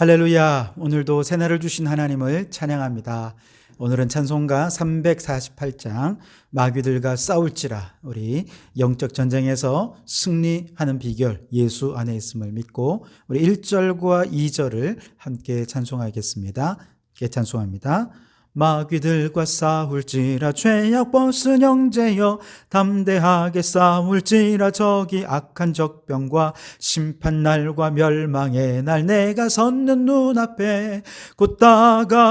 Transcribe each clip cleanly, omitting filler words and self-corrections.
할렐루야. 오늘도 새날을 주신 하나님을 찬양합니다. 오늘은 찬송가 348장 마귀들과 싸울지라, 우리 영적 전쟁에서 승리하는 비결 예수 안에 있음을 믿고 우리 1절과 2절을 함께 찬송하겠습니다. 함께 찬송합니다. 마귀들과 싸울지라 죄악 벗은 형제여, 담대하게 싸울지라. 저기 악한 적병과 심판날과 멸망의 날 내가 섰는 눈앞에 곧 다가오리라.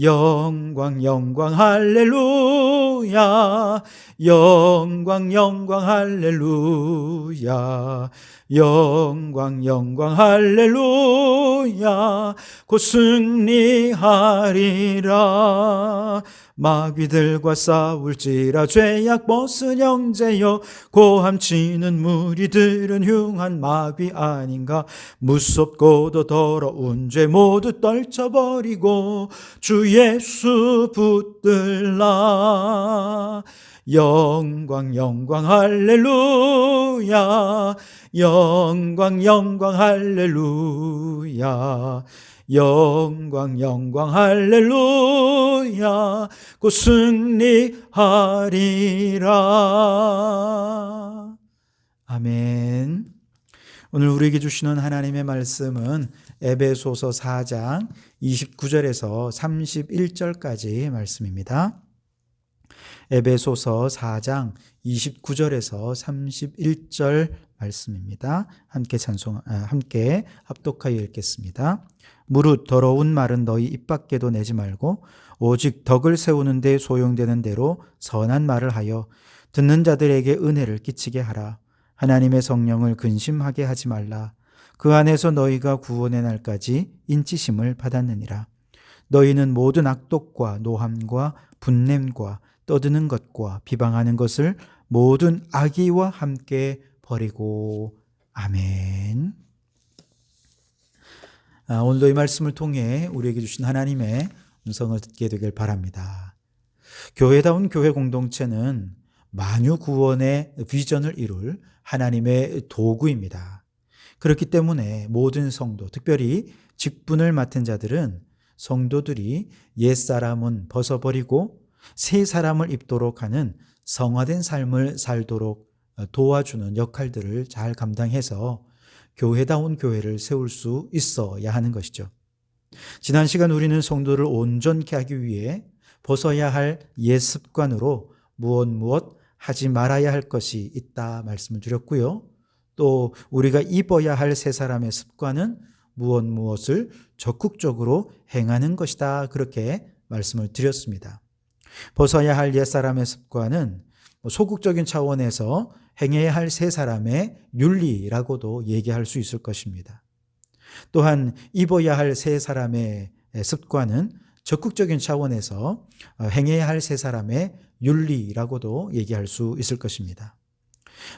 영광 영광 할렐루야, 영광 영광 할렐루야, 영광 영광 할렐루야. 곧 승리하리라. 마귀들과 싸울지라 죄악 벗은 형제여, 고함 치는 무리들은 흉한 마귀 아닌가. 무섭고도 더러운 죄 모두 떨쳐버리고 주 예수 붙들라. 영광 영광 할렐루야, 영광 영광 할렐루야, 영광 영광 할렐루야. 곧 승리하리라. 아멘. 오늘 우리에게 주시는 하나님의 말씀은 에베소서 4장 29절에서 31절까지 말씀입니다. 에베소서 4장 29절에서 31절 말씀입니다. 함께 합독하여 읽겠습니다. 무릇 더러운 말은 너희 입 밖에도 내지 말고 오직 덕을 세우는 데 소용되는 대로 선한 말을 하여 듣는 자들에게 은혜를 끼치게 하라. 하나님의 성령을 근심하게 하지 말라. 그 안에서 너희가 구원의 날까지 인치심을 받았느니라. 너희는 모든 악독과 노함과 분냄과 떠드는 것과 비방하는 것을 모든 악의와 함께 버리고. 아멘. 오늘도 이 말씀을 통해 우리에게 주신 하나님의 음성을 듣게 되길 바랍니다. 교회다운 교회 공동체는 만유 구원의 비전을 이룰 하나님의 도구입니다. 그렇기 때문에 모든 성도, 특별히 직분을 맡은 자들은 성도들이 옛사람은 벗어버리고 새 사람을 입도록 하는 성화된 삶을 살도록 도와주는 역할들을 잘 감당해서 교회다운 교회를 세울 수 있어야 하는 것이죠. 지난 시간 우리는 성도를 온전케 하기 위해 벗어야 할 옛 습관으로 무엇 하지 말아야 할 것이 있다 말씀을 드렸고요. 또 우리가 입어야 할 새 사람의 습관은 무엇을 적극적으로 행하는 것이다, 그렇게 말씀을 드렸습니다. 벗어야 할 옛 사람의 습관은 소극적인 차원에서 행해야 할 새 사람의 윤리라고도 얘기할 수 있을 것입니다. 또한 입어야 할 새 사람의 습관은 적극적인 차원에서 행해야 할 새 사람의 윤리라고도 얘기할 수 있을 것입니다.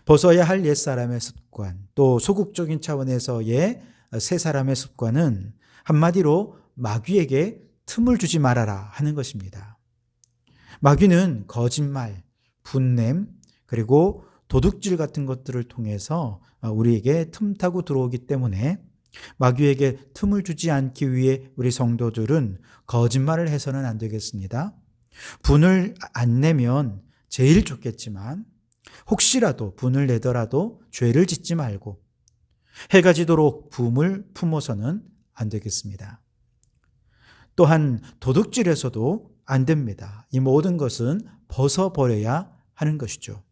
벗어야 할 옛 사람의 습관, 또 소극적인 차원에서의 새 사람의 습관은 한마디로 마귀에게 틈을 주지 말아라 하는 것입니다. 마귀는 거짓말, 분냄, 그리고 도둑질 같은 것들을 통해서 우리에게 틈타고 들어오기 때문에 마귀에게 틈을 주지 않기 위해 우리 성도들은 거짓말을 해서는 안 되겠습니다. 분을 안 내면 제일 좋겠지만 혹시라도 분을 내더라도 죄를 짓지 말고 해가 지도록 부음을 품어서는 안 되겠습니다. 또한 도둑질에서도 안 됩니다. 이 모든 것은 벗어버려야 하는 것이죠.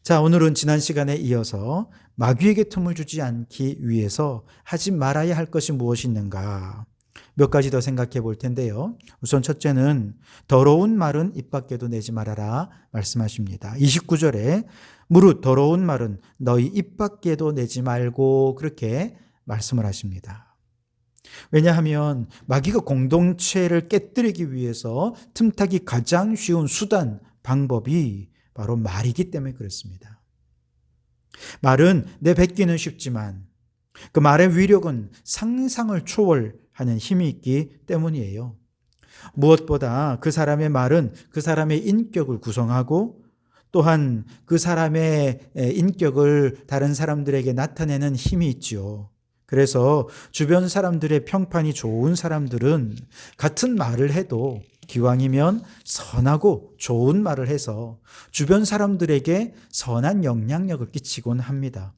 자, 오늘은 지난 시간에 이어서 마귀에게 틈을 주지 않기 위해서 하지 말아야 할 것이 무엇이 있는가, 몇 가지 더 생각해 볼 텐데요. 우선 첫째는 더러운 말은 입 밖에도 내지 말아라 말씀하십니다. 29절에 무릇 더러운 말은 너희 입 밖에도 내지 말고, 그렇게 말씀을 하십니다. 왜냐하면 마귀가 공동체를 깨뜨리기 위해서 틈타기 가장 쉬운 수단, 방법이 바로 말이기 때문에 그렇습니다. 말은 내뱉기는 쉽지만 그 말의 위력은 상상을 초월하는 힘이 있기 때문이에요. 무엇보다 그 사람의 말은 그 사람의 인격을 구성하고 또한 그 사람의 인격을 다른 사람들에게 나타내는 힘이 있지요. 그래서 주변 사람들의 평판이 좋은 사람들은 같은 말을 해도 기왕이면 선하고 좋은 말을 해서 주변 사람들에게 선한 영향력을 끼치곤 합니다.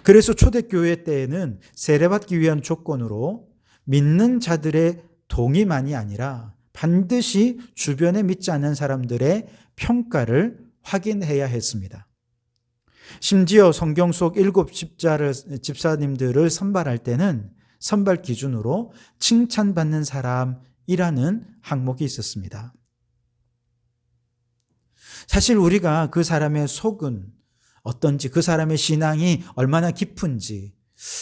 그래서 초대교회 때에는 세례받기 위한 조건으로 믿는 자들의 동의만이 아니라 반드시 주변에 믿지 않는 사람들의 평가를 확인해야 했습니다. 심지어 성경 속 7 집사님들을 선발할 때는 선발 기준으로 칭찬받는 사람이라는 항목이 있었습니다. 사실 우리가 그 사람의 속은 어떤지, 그 사람의 신앙이 얼마나 깊은지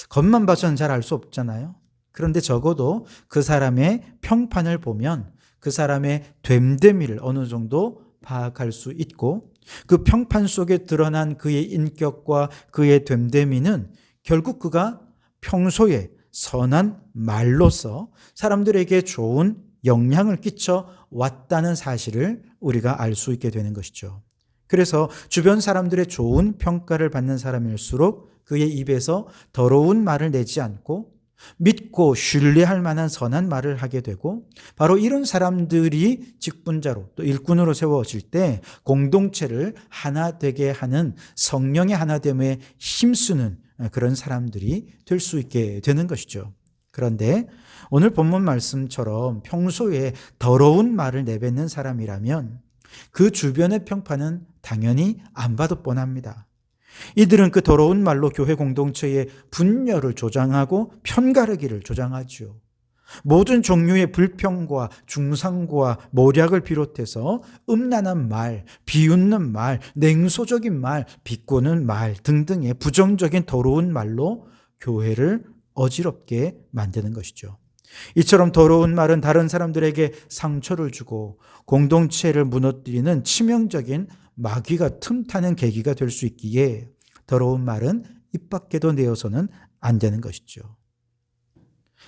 겉만 봐서는 잘 알 수 없잖아요. 그런데 적어도 그 사람의 평판을 보면 그 사람의 됨됨이를 어느 정도 파악할 수 있고, 그 평판 속에 드러난 그의 인격과 그의 됨됨이는 결국 그가 평소에 선한 말로서 사람들에게 좋은 영향을 끼쳐 왔다는 사실을 우리가 알 수 있게 되는 것이죠. 그래서 주변 사람들의 좋은 평가를 받는 사람일수록 그의 입에서 더러운 말을 내지 않고 믿고 신뢰할 만한 선한 말을 하게 되고, 바로 이런 사람들이 직분자로 또 일꾼으로 세워질 때 공동체를 하나 되게 하는 성령의 하나됨에 힘쓰는 그런 사람들이 될 수 있게 되는 것이죠. 그런데 오늘 본문 말씀처럼 평소에 더러운 말을 내뱉는 사람이라면 그 주변의 평판은 당연히 안 봐도 뻔합니다. 이들은 그 더러운 말로 교회 공동체의 분열을 조장하고 편가르기를 조장하죠. 모든 종류의 불평과 중상과 모략을 비롯해서 음란한 말, 비웃는 말, 냉소적인 말, 비꼬는 말 등등의 부정적인 더러운 말로 교회를 어지럽게 만드는 것이죠. 이처럼 더러운 말은 다른 사람들에게 상처를 주고 공동체를 무너뜨리는 치명적인 마귀가 틈타는 계기가 될 수 있기에 더러운 말은 입 밖에도 내어서는 안 되는 것이죠.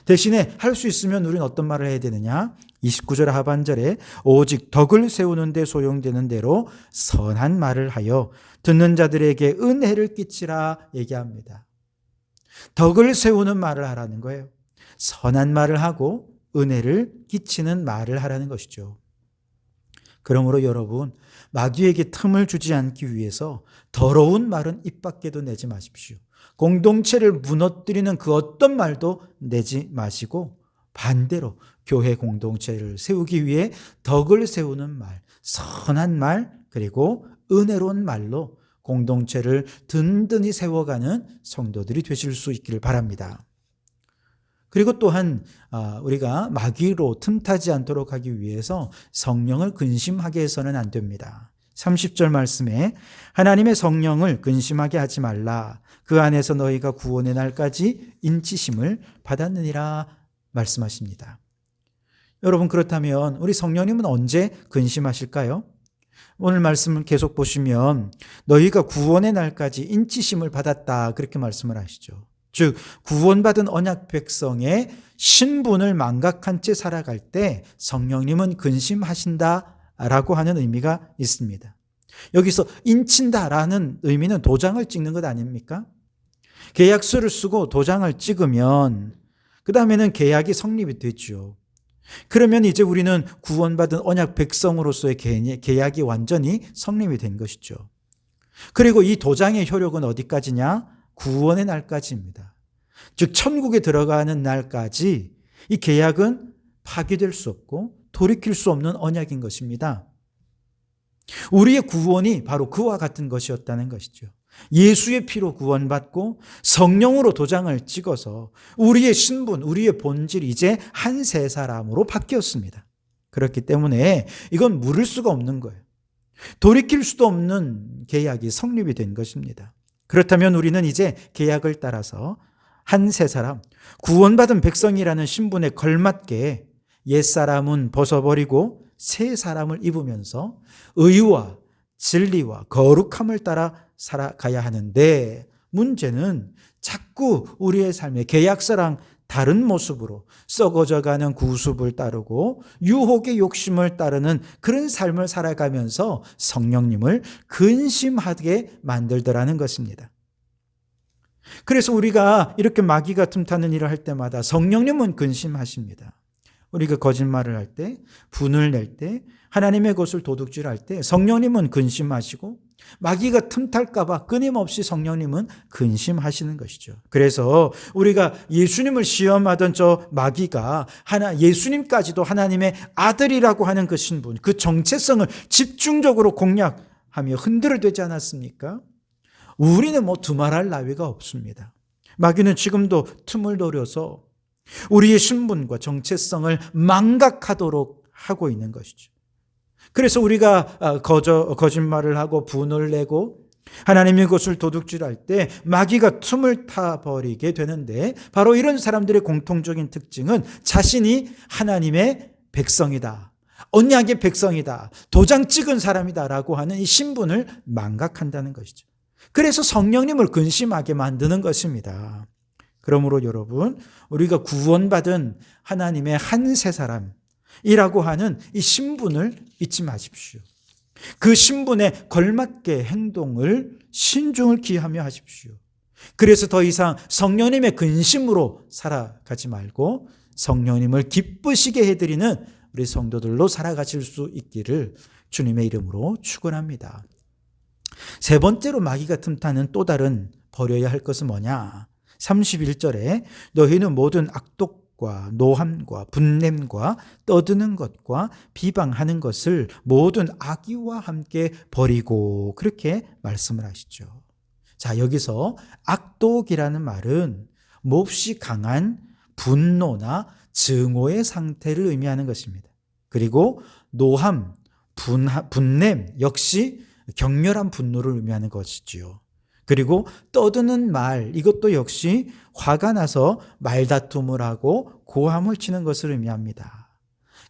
대신에 할 수 있으면 우리는 어떤 말을 해야 되느냐? 29절 하반절에 오직 덕을 세우는 데 소용되는 대로 선한 말을 하여 듣는 자들에게 은혜를 끼치라 얘기합니다. 덕을 세우는 말을 하라는 거예요. 선한 말을 하고 은혜를 끼치는 말을 하라는 것이죠. 그러므로 여러분, 마귀에게 틈을 주지 않기 위해서 더러운 말은 입 밖에도 내지 마십시오. 공동체를 무너뜨리는 그 어떤 말도 내지 마시고 반대로 교회 공동체를 세우기 위해 덕을 세우는 말, 선한 말, 그리고 은혜로운 말로 공동체를 든든히 세워가는 성도들이 되실 수 있기를 바랍니다. 그리고 또한 우리가 마귀로 틈타지 않도록 하기 위해서 성령을 근심하게 해서는 안 됩니다. 30절 말씀에 하나님의 성령을 근심하게 하지 말라. 그 안에서 너희가 구원의 날까지 인치심을 받았느니라 말씀하십니다. 여러분, 그렇다면 우리 성령님은 언제 근심하실까요? 오늘 말씀을 계속 보시면 너희가 구원의 날까지 인치심을 받았다 그렇게 말씀을 하시죠. 즉 구원받은 언약 백성의 신분을 망각한 채 살아갈 때 성령님은 근심하신다라고 하는 의미가 있습니다. 여기서 인친다라는 의미는 도장을 찍는 것 아닙니까? 계약서를 쓰고 도장을 찍으면 그 다음에는 계약이 성립이 되죠. 그러면 이제 우리는 구원받은 언약 백성으로서의 계약이 완전히 성립이 된 것이죠. 그리고 이 도장의 효력은 어디까지냐? 구원의 날까지입니다. 즉 천국에 들어가는 날까지 이 계약은 파기될 수 없고 돌이킬 수 없는 언약인 것입니다. 우리의 구원이 바로 그와 같은 것이었다는 것이죠. 예수의 피로 구원받고 성령으로 도장을 찍어서 우리의 신분, 우리의 본질이 이제 한 새 사람으로 바뀌었습니다. 그렇기 때문에 이건 물을 수가 없는 거예요. 돌이킬 수도 없는 계약이 성립이 된 것입니다. 그렇다면 우리는 이제 계약을 따라서 한 새 사람, 구원받은 백성이라는 신분에 걸맞게 옛사람은 벗어버리고 새 사람을 입으면서 의와 진리와 거룩함을 따라 살아가야 하는데, 문제는 자꾸 우리의 삶에 계약서랑 다른 모습으로 썩어져가는 구습을 따르고 유혹의 욕심을 따르는 그런 삶을 살아가면서 성령님을 근심하게 만들더라는 것입니다. 그래서 우리가 이렇게 마귀가 틈타는 일을 할 때마다 성령님은 근심하십니다. 우리가 거짓말을 할 때, 분을 낼 때, 하나님의 것을 도둑질할 때 성령님은 근심하시고 마귀가 틈탈까 봐 끊임없이 성령님은 근심하시는 것이죠. 그래서 우리가 예수님을 시험하던 저 마귀가 예수님까지도 하나님의 아들이라고 하는 그 신분, 그 정체성을 집중적으로 공략하며 흔들어대지 않았습니까? 우리는 두말할 나위가 없습니다. 마귀는 지금도 틈을 노려서 우리의 신분과 정체성을 망각하도록 하고 있는 것이죠. 그래서 우리가 거짓말을 하고 분을 내고 하나님의 것을 도둑질할 때 마귀가 틈을 타버리게 되는데, 바로 이런 사람들의 공통적인 특징은 자신이 하나님의 백성이다, 언약의 백성이다, 도장 찍은 사람이다라고 하는 이 신분을 망각한다는 것이죠. 그래서 성령님을 근심하게 만드는 것입니다. 그러므로 여러분, 우리가 구원받은 하나님의 한 세 사람이라고 하는 이 신분을 잊지 마십시오. 그 신분에 걸맞게 행동을 신중을 기하며 하십시오. 그래서 더 이상 성령님의 근심으로 살아가지 말고 성령님을 기쁘시게 해드리는 우리 성도들로 살아가실 수 있기를 주님의 이름으로 축원합니다. 세 번째로 마귀가 틈타는 또 다른 버려야 할 것은 뭐냐? 31절에 너희는 모든 악독과 노함과 분냄과 떠드는 것과 비방하는 것을 모든 악의와 함께 버리고, 그렇게 말씀을 하시죠. 자, 여기서 악독이라는 말은 몹시 강한 분노나 증오의 상태를 의미하는 것입니다. 그리고 노함, 분냄 역시 격렬한 분노를 의미하는 것이지요. 그리고 떠드는 말, 이것도 역시 화가 나서 말다툼을 하고 고함을 치는 것을 의미합니다.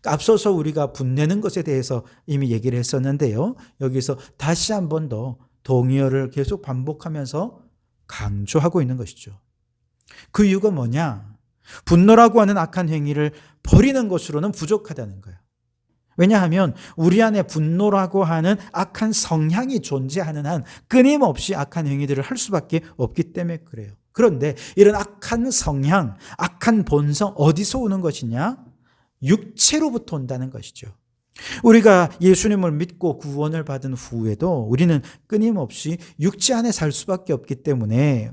앞서서 우리가 분내는 것에 대해서 이미 얘기를 했었는데요. 여기서 다시 한 번 더 동의어를 계속 반복하면서 강조하고 있는 것이죠. 그 이유가 뭐냐? 분노라고 하는 악한 행위를 버리는 것으로는 부족하다는 거예요. 왜냐하면 우리 안에 분노라고 하는 악한 성향이 존재하는 한 끊임없이 악한 행위들을 할 수밖에 없기 때문에 그래요. 그런데 이런 악한 성향, 악한 본성 어디서 오는 것이냐? 육체로부터 온다는 것이죠. 우리가 예수님을 믿고 구원을 받은 후에도 우리는 끊임없이 육체 안에 살 수밖에 없기 때문에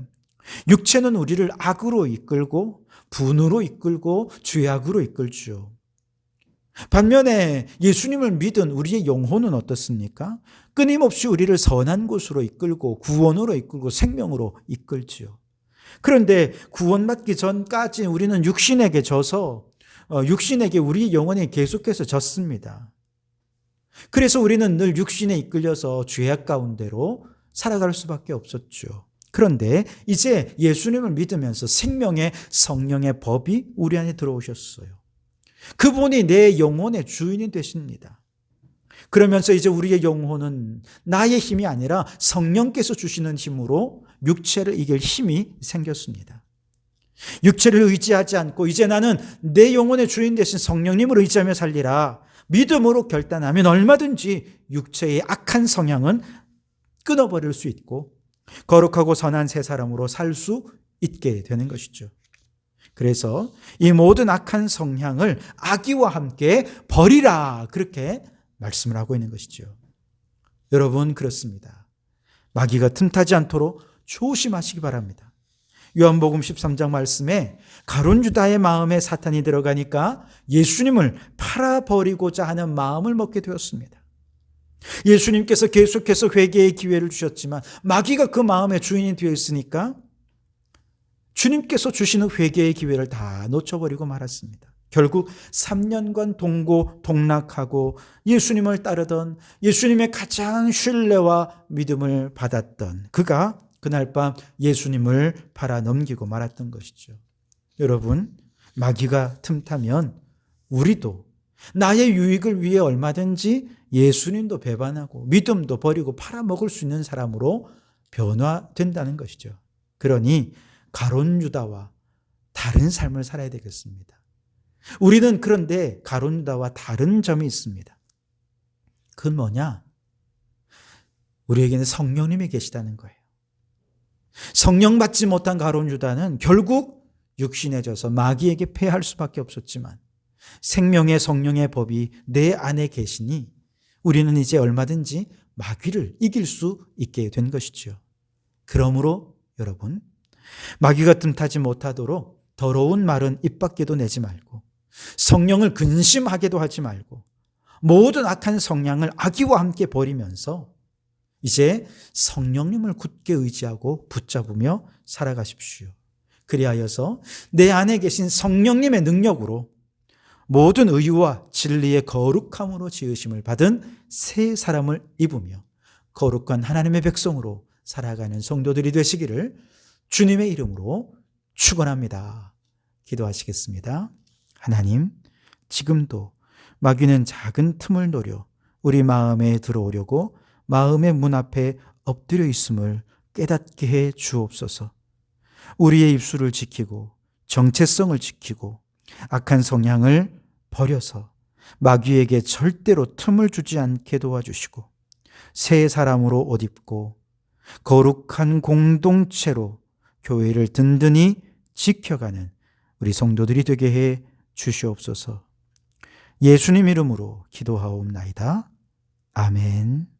육체는 우리를 악으로 이끌고 분으로 이끌고 죄악으로 이끌죠. 반면에 예수님을 믿은 우리의 영혼은 어떻습니까? 끊임없이 우리를 선한 곳으로 이끌고 구원으로 이끌고 생명으로 이끌지요. 그런데 구원받기 전까지 우리는 육신에게 져서 육신에게 우리 영혼이 계속해서 졌습니다. 그래서 우리는 늘 육신에 이끌려서 죄악 가운데로 살아갈 수밖에 없었죠. 그런데 이제 예수님을 믿으면서 생명의 성령의 법이 우리 안에 들어오셨어요. 그분이 내 영혼의 주인이 되십니다. 그러면서 이제 우리의 영혼은 나의 힘이 아니라 성령께서 주시는 힘으로 육체를 이길 힘이 생겼습니다. 육체를 의지하지 않고 이제 나는 내 영혼의 주인 되신 성령님을 의지하며 살리라. 믿음으로 결단하면 얼마든지 육체의 악한 성향은 끊어버릴 수 있고 거룩하고 선한 새 사람으로 살 수 있게 되는 것이죠. 그래서 이 모든 악한 성향을 악의와 함께 버리라, 그렇게 말씀을 하고 있는 것이죠. 여러분, 그렇습니다. 마귀가 틈타지 않도록 조심하시기 바랍니다. 요한복음 13장 말씀에 가룟 유다의 마음에 사탄이 들어가니까 예수님을 팔아버리고자 하는 마음을 먹게 되었습니다. 예수님께서 계속해서 회개의 기회를 주셨지만 마귀가 그 마음의 주인이 되어 있으니까 주님께서 주시는 회개의 기회를 다 놓쳐버리고 말았습니다. 결국 3년간 동고동락하고 예수님을 따르던, 예수님의 가장 신뢰와 믿음을 받았던 그가 그날 밤 예수님을 팔아 넘기고 말았던 것이죠. 여러분, 마귀가 틈타면 우리도 나의 유익을 위해 얼마든지 예수님도 배반하고 믿음도 버리고 팔아먹을 수 있는 사람으로 변화된다는 것이죠. 그러니 가룟 유다와 다른 삶을 살아야 되겠습니다. 우리는 그런데 가룟 유다와 다른 점이 있습니다. 그건 뭐냐? 우리에게는 성령님이 계시다는 거예요. 성령 받지 못한 가룟 유다는 결국 육신에 져서 마귀에게 패할 수밖에 없었지만 생명의 성령의 법이 내 안에 계시니 우리는 이제 얼마든지 마귀를 이길 수 있게 된 것이죠. 그러므로 여러분, 마귀가 틈타지 못하도록 더러운 말은 입 밖에도 내지 말고 성령을 근심하게도 하지 말고 모든 악한 성향을 악의와 함께 버리면서 이제 성령님을 굳게 의지하고 붙잡으며 살아가십시오. 그리하여서 내 안에 계신 성령님의 능력으로 모든 의와 진리의 거룩함으로 지으심을 받은 새 사람을 입으며 거룩한 하나님의 백성으로 살아가는 성도들이 되시기를 주님의 이름으로 축원합니다. 기도하시겠습니다. 하나님, 지금도 마귀는 작은 틈을 노려 우리 마음에 들어오려고 마음의 문 앞에 엎드려 있음을 깨닫게 해 주옵소서. 우리의 입술을 지키고 정체성을 지키고 악한 성향을 버려서 마귀에게 절대로 틈을 주지 않게 도와주시고 새 사람으로 옷 입고 거룩한 공동체로 교회를 든든히 지켜가는 우리 성도들이 되게 해 주시옵소서. 예수님 이름으로 기도하옵나이다. 아멘.